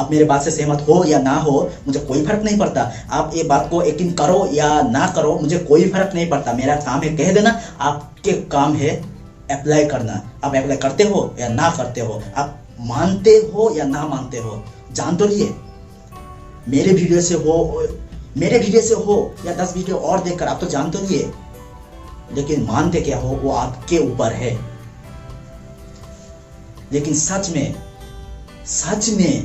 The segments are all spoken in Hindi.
आप मेरे बात से सहमत हो या ना हो मुझे कोई फर्क नहीं पड़ता। आप ये बात को यकीन करो या ना करो मुझे कोई फर्क नहीं पड़ता। मेरा काम है कह देना, आपके काम है अप्लाई करना। आप अप्लाई करते हो या ना करते हो, आप मानते हो या ना मानते हो, जान तो लिए मेरे वीडियो से हो या 10 वीडियो और देखकर आप तो जान तो लिए, लेकिन मानते क्या हो वो आपके ऊपर है। लेकिन सच में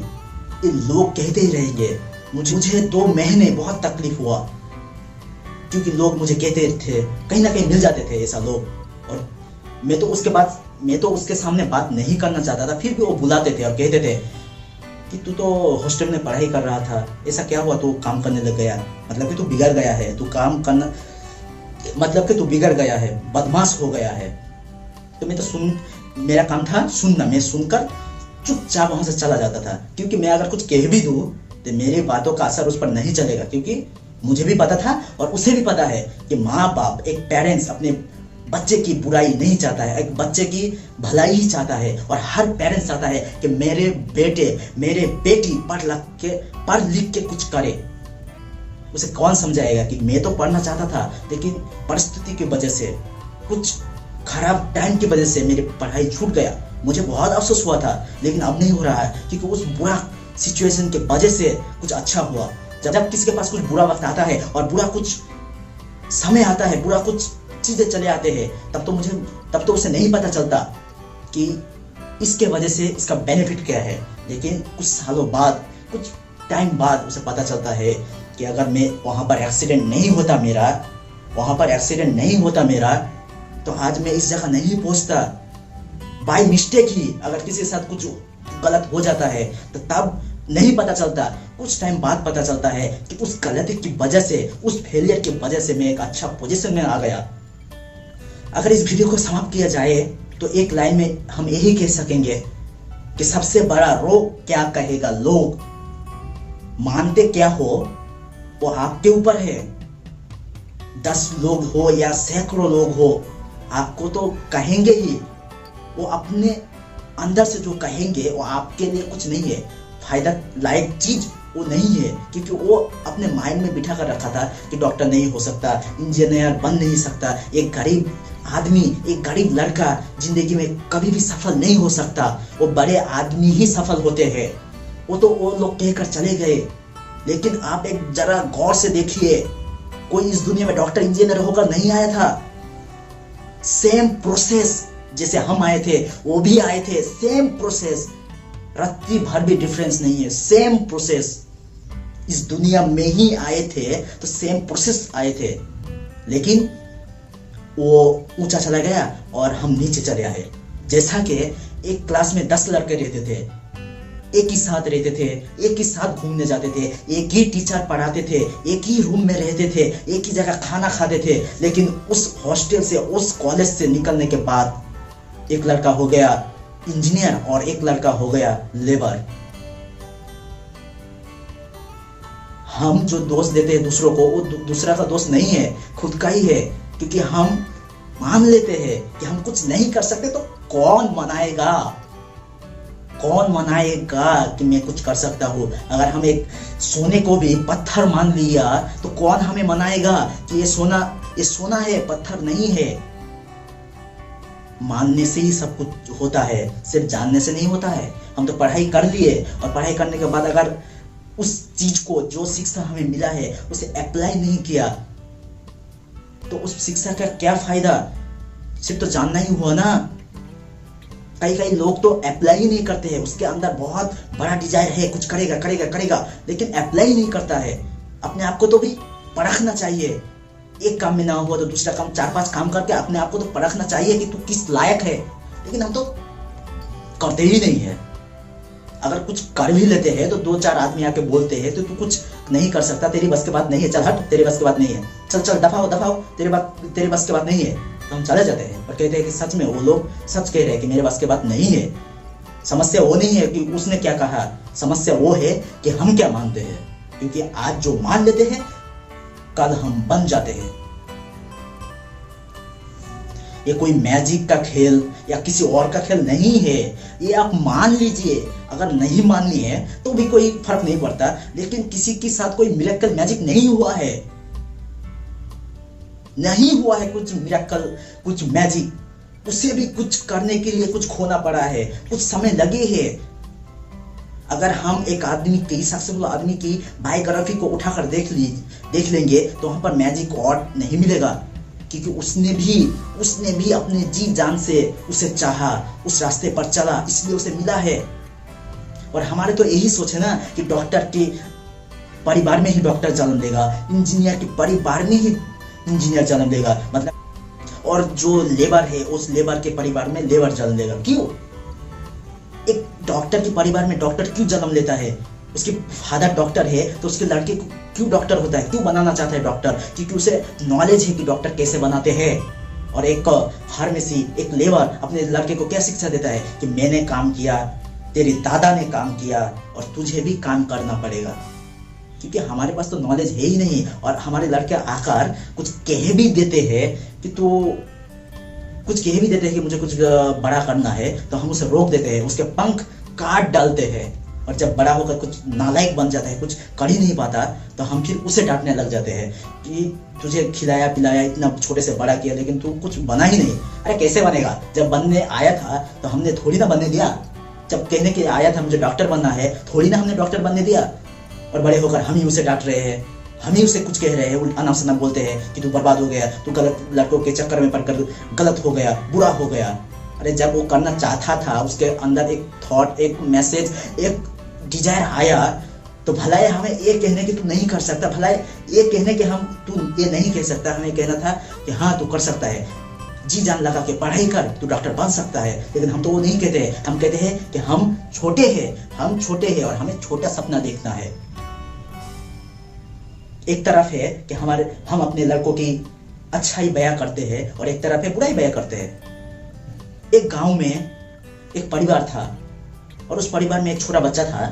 ये लोग कहते ही रहेंगे। मुझे 2 महीने बहुत तकलीफ हुआ, क्योंकि लोग मुझे कहते थे, कहीं ना कहीं मिल जाते थे ऐसा लोग, और मैं तो उसके सामने बात नहीं करना चाहता था, फिर भी वो बुलाते थे और कहते थे कि तू तो हॉस्टल में पढ़ाई कर रहा था, ऐसा क्या हुआ तू काम करने लग गया, मतलब कि तू बिगड़ गया है, तू काम करना मतलब कि तू बिगड़ गया है, बदमाश हो गया है। तो मैं तो मेरा काम था सुनना, मैं सुनकर चुपचाप वहां से चला जाता था, क्योंकि मैं अगर कुछ कह भी दूं तो मेरी बातों का असर उस पर नहीं चलेगा, क्योंकि मुझे भी पता था और उसे भी पता है कि माँ बाप, एक पेरेंट्स अपने बच्चे की बुराई नहीं चाहता है, एक बच्चे की भलाई ही चाहता है, और हर पेरेंट्स चाहता है कि मेरे बेटे मेरे बेटी पढ़ लिख के कुछ करे। उसे कौन समझाएगा कि मैं तो पढ़ना चाहता था, लेकिन परिस्थिति की वजह से, कुछ खराब टाइम की वजह से मेरी पढ़ाई छूट गया। मुझे बहुत अफसोस हुआ था, लेकिन अब नहीं हो रहा है, क्योंकि उस बुरा सिचुएशन के वजह से कुछ अच्छा हुआ। जब किसी के पास कुछ बुरा वक्त आता है और बुरा कुछ समय आता है, बुरा कुछ चीजें चले आते हैं, तब तो उसे नहीं पता चलता कि इसके वजह से इसका बेनिफिट क्या है। लेकिन कुछ सालों बाद, कुछ टाइम बाद उसे पता चलता है कि अगर मैं वहां पर एक्सीडेंट नहीं होता मेरा, तो आज मैं इस जगह नहीं पहुंचता। बाय मिस्टेक ही अगर किसी के साथ कुछ गलत हो जाता है तो तब नहीं पता चलता, कुछ टाइम बाद पता चलता है कि उस गलती की वजह से, उस फेलियर की वजह से मैं एक अच्छा पोजीशन में आ गया। अगर इस वीडियो को समाप्त किया जाए तो एक लाइन में हम यही कह सकेंगे कि सबसे बड़ा रोग क्या कहेगा लोग, मानते क्या हो वो आपके ऊपर है। 10 लोग हो या सैकड़ों लोग हो, आपको तो कहेंगे ही। वो अपने अंदर से जो कहेंगे वो आपके लिए कुछ नहीं है, फायदा लायक चीज वो नहीं है, क्योंकि वो अपने माइंड में बिठा कर रखा था कि डॉक्टर नहीं हो सकता, इंजीनियर बन नहीं सकता, एक गरीब आदमी, एक गरीब लड़का जिंदगी में कभी भी सफल नहीं हो सकता, वो बड़े आदमी ही सफल होते हैं। वो लोग कहकर चले गए। लेकिन आप एक जरा गौर से देखिए, कोई इस दुनिया में डॉक्टर इंजीनियर होकर नहीं आया था। सेम प्रोसेस जैसे हम आए थे वो भी आए थे, सेम प्रोसेस, रत्ती भर भी डिफरेंस नहीं है, सेम प्रोसेस। इस दुनिया में ही आए थे तो सेम प्रोसेस आए थे, लेकिन वो ऊंचा चला गया और हम नीचे चले आए। जैसा कि एक क्लास में 10 लड़के रहते थे, एक ही साथ रहते थे, एक ही साथ घूमने जाते थे, एक ही टीचर पढ़ाते थे, एक ही रूम में रहते थे, एक ही जगह खाना खाते थे, लेकिन उस हॉस्टल से, उस कॉलेज से निकलने के बाद एक लड़का हो गया इंजीनियर और एक लड़का हो गया लेबर। हम जो दोष देते हैं दूसरों को, वो दूसरा का दोष नहीं है, खुद का ही है, क्योंकि हम मान लेते हैं कि हम कुछ नहीं कर सकते। तो कौन मनाएगा कि मैं कुछ कर सकता हूं? अगर हम एक सोने को भी पत्थर मान लिया तो कौन हमें मनाएगा कि ये सोना है, पत्थर नहीं है। मानने से ही सब कुछ होता है, सिर्फ जानने से नहीं होता है। हम तो पढ़ाई कर लिए और पढ़ाई करने के बाद अगर उस चीज को, जो शिक्षा हमें मिला है, उसे अप्लाई नहीं किया तो उस शिक्षा का क्या फायदा? सिर्फ तो जानना ही हुआ ना। कई लोग तो अप्लाई ही नहीं करते हैं, उसके अंदर बहुत बड़ा डिजायर है, कुछ करेगा, लेकिन अप्लाई नहीं करता है। अपने आप को तो भी परखना चाहिए, एक काम में ना हुआ तो दूसरा काम, 4-5 काम करके अपने आप को तो परखना चाहिए कि तू किस लायक है। लेकिन हम तो करते ही नहीं है। अगर कुछ कर भी लेते हैं तो 2-4 आदमी आके बोलते हैं तो तू कुछ नहीं कर सकता, तेरी बस की बात नहीं है, चल हट, तेरी बस की बात नहीं है, चल दफाओ, तेरी बस की बात नहीं है, तो हम चले जाते हैं। और कहते हैं कि सच में वो लोग सच कह रहे हैं कि मेरे बस की बात नहीं है। समस्या वो नहीं है कि उसने क्या कहा, समस्या वो है कि हम क्या मानते हैं, क्योंकि आज जो मान लेते हैं कल हम बन जाते हैं। ये कोई मैजिक का खेल या किसी और का खेल नहीं है। ये आप मान लीजिए, अगर नहीं माननी है तो भी कोई फर्क नहीं पड़ता, लेकिन किसी के साथ कोई मिरेकल मैजिक नहीं हुआ है, नहीं हुआ है कुछ मिरेकल, कुछ मैजिक। उसे भी कुछ करने के लिए कुछ खोना पड़ा है, कुछ समय लगे है। अगर हम एक आदमी की, सक्सेसफुल आदमी की बायोग्राफी को उठाकर देख लेंगे तो वहां पर मैजिक और नहीं मिलेगा, क्योंकि उसने भी अपने जी जान से उसे चाहा, उस रास्ते पर चला, इसलिए उसे मिला है। और हमारे तो यही सोच है ना कि डॉक्टर के परिवार में ही डॉक्टर जन्म लेगा, इंजीनियर के परिवार में ही इंजीनियर जन्म लेगा, मतलब, और जो लेबर है उस लेबर के परिवार में लेबर जन्म लेगा। क्यों? एक डॉक्टर के परिवार में डॉक्टर क्यों जन्म लेता है? उसके फादर डॉक्टर है तो उसके लड़के को क्यों डॉक्टर होता है, क्यों बनाना चाहता है डॉक्टर? क्योंकि उसे नॉलेज है कि डॉक्टर कैसे बनाते हैं। और एक फार्मेसी, एक लेबर अपने लड़के को क्या शिक्षा देता है कि मैंने काम किया, तेरे दादा ने काम किया और तुझे भी काम करना पड़ेगा। क्योंकि हमारे पास तो नॉलेज है ही नहीं, और हमारे लड़के आकर कुछ कह भी देते हैं कि कि मुझे कुछ बड़ा करना है, तो हम उसे रोक देते हैं, उसके पंख काट डालते हैं। और जब बड़ा होकर कुछ नालायक बन जाता है, कुछ कर ही नहीं पाता, तो हम फिर उसे डांटने लग जाते हैं कि तुझे खिलाया पिलाया, इतना छोटे से बड़ा किया, लेकिन तू कुछ बना ही नहीं। अरे कैसे बनेगा? जब बनने आया था तो हमने थोड़ी ना बनने दिया। जब कहने के आया था मुझे डॉक्टर बनना है, थोड़ी ना हमने डॉक्टर बनने दिया। और बड़े होकर हम ही उसे डांट रहे हैं, हम ही उसे कुछ कह रहे हैं, अनावश्यक बोलते हैं कि तू बर्बाद हो गया, तू गलत लड़कों के चक्कर में पड़कर गलत हो गया, बुरा हो गया। अरे जब वो करना चाहता था, उसके अंदर एक थॉट, एक मैसेज, एक डिजायर आया, तो भलाई हमें ये कहने की तू नहीं कर सकता, भलाई ये कहने के हम तू ये नहीं कह सकता, हमें कहना था कि हाँ तू कर सकता है, जी जान लगा के पढ़ाई कर, तू डॉक्टर बन सकता है। लेकिन हम तो वो नहीं कहते हैं, हम कहते हैं कि हम छोटे हैं और हमें छोटा सपना देखना है। एक तरफ है कि हम अपने लड़कों की अच्छाई बयां करते हैं और एक तरफ है बुराई बयां करते हैं। एक गांव में एक परिवार था और उस परिवार में एक छोटा बच्चा था,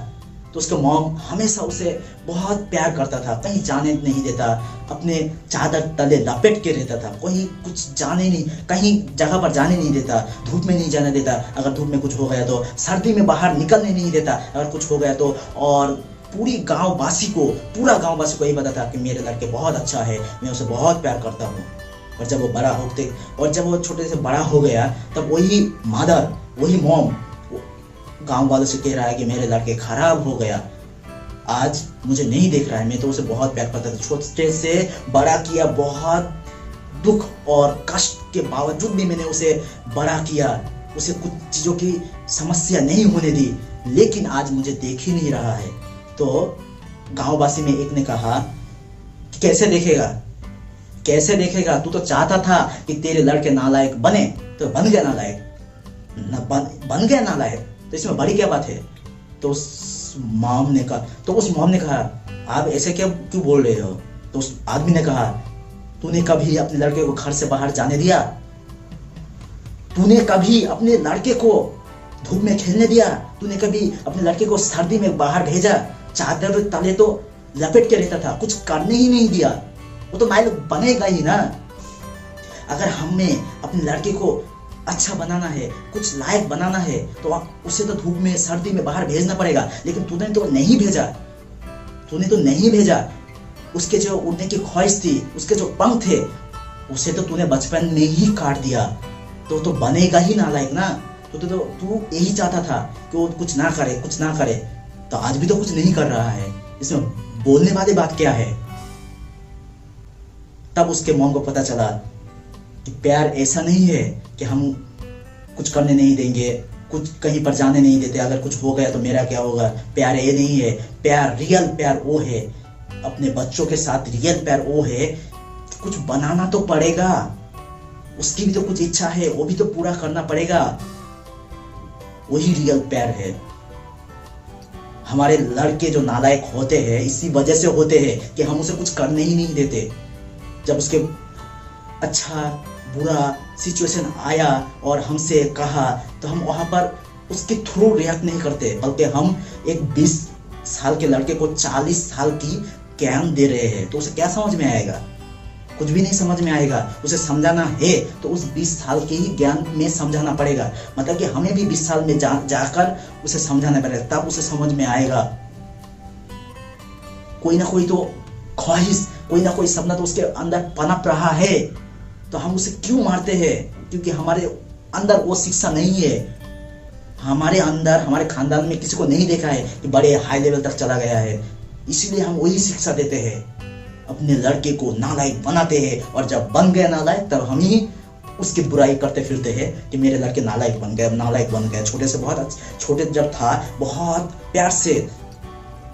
तो उसका मॉम हमेशा उसे बहुत प्यार करता था, कहीं जाने नहीं देता, अपने चादर तले लपेट के रहता था, कोई कुछ जाने नहीं, कहीं जगह पर जाने नहीं देता, धूप में नहीं जाने देता, अगर धूप में कुछ हो गया तो, सर्दी में बाहर निकलने नहीं देता अगर कुछ हो गया तो। और पूरा गांववासी को यही पता था कि मेरे लड़के बहुत अच्छा है, मैं उसे बहुत प्यार करता हूँ। और जब वो छोटे से बड़ा हो गया, तब वही मॉम गांव वालों से कह रहा है कि मेरे लड़के खराब हो गया, आज मुझे नहीं देख रहा है, मैं तो उसे बहुत प्यार करता था, छोटे से बड़ा किया, बहुत दुख और कष्ट के बावजूद भी मैंने उसे बड़ा किया, उसे कुछ चीजों की समस्या नहीं होने दी, लेकिन आज मुझे देख ही नहीं रहा है। तो गांववासी में एक ने कहा, कैसे देखेगा, तू तो चाहता था कि तेरे लड़के नालायक बने, तो बन गया नालायक, तो इसमें बड़ी क्या बात है? तो उस मॉम ने कहा, आप ऐसे क्यों बोल रहे हो? तो उस आदमी ने कहा, तूने कभी अपने लड़के को घर से बाहर जाने दिया? तूने कभी अपने लड़के को धूप में खेलने दिया? तूने कभी अपने लड़के को सर्दी में बाहर भेजा? चादर तले तो लपेट के रहता था, कुछ करने ही नहीं दिया, वो तो नालायक बनेगा ही ना। अगर हमें अपने लड़के को अच्छा बनाना है, कुछ लायक बनाना है, तो उसे तो धूप में सर्दी में बाहर भेजना पड़ेगा। लेकिन तूने तो नहीं भेजा, उसके जो उड़ने की ख्वाहिश थी, उसके जो पंख थे, उसे तो तूने बचपन में ही काट दिया, तो बनेगा ही नालायक ना। तो तू यही चाहता था कि वो कुछ ना करे, तो आज भी तो कुछ नहीं कर रहा है, इसमें बोलने वाली बात क्या है? तब उसके मॉम को पता चला कि प्यार ऐसा नहीं है कि हम कुछ करने नहीं देंगे, कुछ कहीं पर जाने नहीं देते, अगर कुछ हो गया तो मेरा क्या होगा। प्यार ये नहीं है, प्यार, रियल प्यार वो है, अपने बच्चों के साथ रियल प्यार वो है, कुछ बनाना तो पड़ेगा, उसकी भी तो कुछ इच्छा है, वो भी तो पूरा करना पड़ेगा, वही रियल प्यार है। हमारे लड़के जो नालायक होते हैं, इसी वजह से होते हैं कि हम उसे कुछ करने ही नहीं देते। जब उसके अच्छा बुरा सिचुएशन आया और हमसे कहा, तो हम वहां पर उसके थ्रू रिएक्ट नहीं करते, बल्कि हम एक 20 साल के लड़के को 40 साल की ज्ञान दे रहे हैं, तो उसे क्या समझ में आएगा? कुछ भी नहीं समझ में आएगा। उसे समझाना है तो उस 20 साल के ही ज्ञान में समझाना पड़ेगा। मतलब कि हमें भी 20 साल में जाकर उसे समझाना पड़ेगा, तब उसे समझ में आएगा। कोई ना कोई तो ख्वाहिश, कोई ना कोई सपना तो उसके अंदर पनप रहा है, तो हम उसे क्यों मारते हैं? क्योंकि हमारे अंदर वो शिक्षा नहीं है। हमारे अंदर, हमारे खानदान में किसी को नहीं देखा है कि बड़े हाई लेवल तक चला गया है, इसीलिए हम वही शिक्षा देते हैं। अपने लड़के को नालायक बनाते हैं, और जब बन गया नालायक तब हम ही उसकी बुराई करते फिरते हैं कि मेरे लड़के नालायक बन गए, नालायक बन गए। छोटे से बहुत छोटे जब था, बहुत प्यार से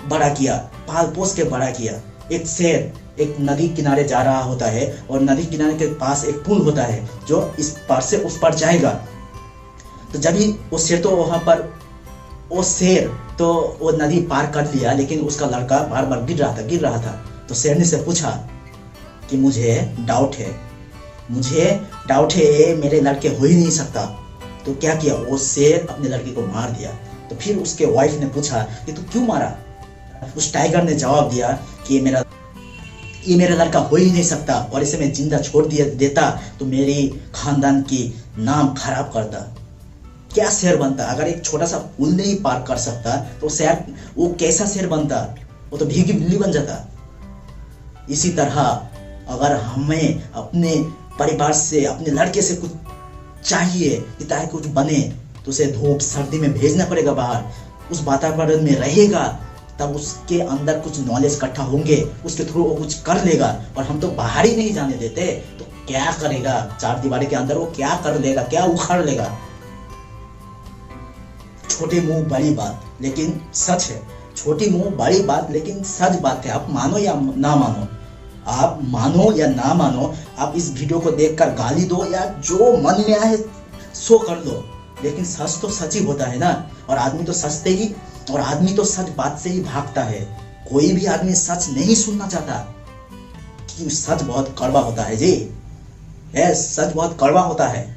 बड़ा किया, पाल पोस के बड़ा किया। एक शेर एक नदी किनारे जा रहा होता है, और नदी किनारे के पास एक पुल होता है जो इस पार से उस पार जाएगा। तो जब ही वो शेर तो वहां पर, वो शेर तो वो नदी पार कर लिया, लेकिन उसका लड़का बार बार गिर रहा था। तो शेर ने से पूछा कि मुझे डाउट है, मेरे लड़के हो ही नहीं सकता। तो क्या किया, वो शेर अपने लड़के को मार दिया। तो फिर उसके वाइफ ने पूछा कि तू क्यों मारा? उस टाइगर ने जवाब दिया कि ये मेरा लड़का हो ही नहीं सकता, और इसे मैं जिंदा छोड़ देता तो मेरी खानदान की नाम खराब करता। क्या शेर बनता? अगर एक छोटा सा पुल नहीं पार कर सकता तो शेर, वो कैसा शेर बनता? वो तो भीगी बिल्ली बन जाता। इसी तरह अगर हमें अपने परिवार से, अपने लड़के से कुछ चाहिए कि ताकि कुछ बने, तो उसे धूप सर्दी में भेजना पड़ेगा बाहर। उस वातावरण में रहेगा तब उसके अंदर कुछ नॉलेज इकट्ठा होंगे, उसके थ्रू वो कुछ कर लेगा। और हम तो बाहर ही नहीं जाने देते, तो क्या करेगा? 4 दीवारी के अंदर वो क्या कर लेगा, क्या उखाड़ लेगा? छोटे मुंह बड़ी बात, लेकिन सच है। छोटी मुंह बड़ी बात, लेकिन सच बात है। आप मानो या ना मानो, आप मानो या ना मानो, आप इस वीडियो को देखकर गाली दो या जो मन में आए सो कर लो, लेकिन सच तो सच ही होता है ना। और आदमी तो सच बात से ही भागता है। कोई भी आदमी सच नहीं सुनना चाहता, कि सच बहुत कड़वा होता है जी। सच बहुत कड़वा होता है।